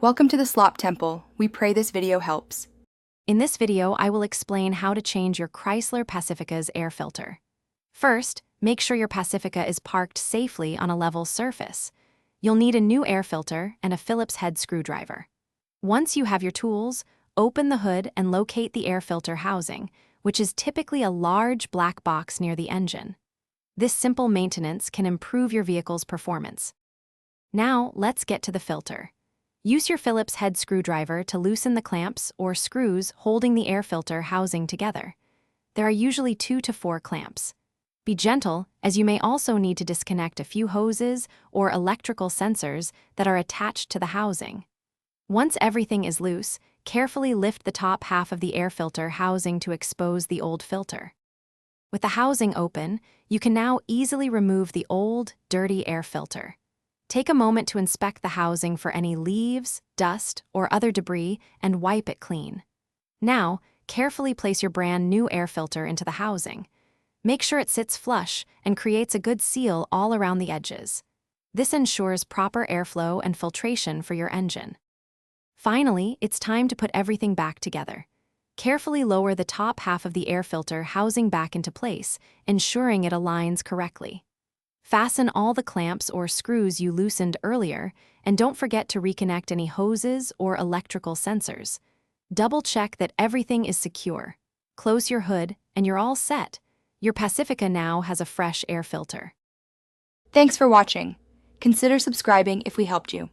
Welcome to the Slop Temple. We pray this video helps. In this video, I will explain how to change your Chrysler Pacifica's air filter. First, make sure your Pacifica is parked safely on a level surface. You'll need a new air filter and a Phillips head screwdriver. Once you have your tools, open the hood and locate the air filter housing, which is typically a large black box near the engine. This simple maintenance can improve your vehicle's performance. Now, let's get to the filter. Use your Phillips head screwdriver to loosen the clamps or screws holding the air filter housing together. There are usually 2 to 4 clamps. Be gentle, as you may also need to disconnect a few hoses or electrical sensors that are attached to the housing. Once everything is loose, carefully lift the top half of the air filter housing to expose the old filter. With the housing open, you can now easily remove the old, dirty air filter. Take a moment to inspect the housing for any leaves, dust, or other debris and wipe it clean. Now, carefully place your brand new air filter into the housing. Make sure it sits flush and creates a good seal all around the edges. This ensures proper airflow and filtration for your engine. Finally, it's time to put everything back together. Carefully lower the top half of the air filter housing back into place, ensuring it aligns correctly. Fasten all the clamps or screws you loosened earlier, and don't forget to reconnect any hoses or electrical sensors. Double-check that everything is secure. Close your hood, and you're all set. Your Pacifica now has a fresh air filter. Thanks for watching. Consider subscribing if we helped you.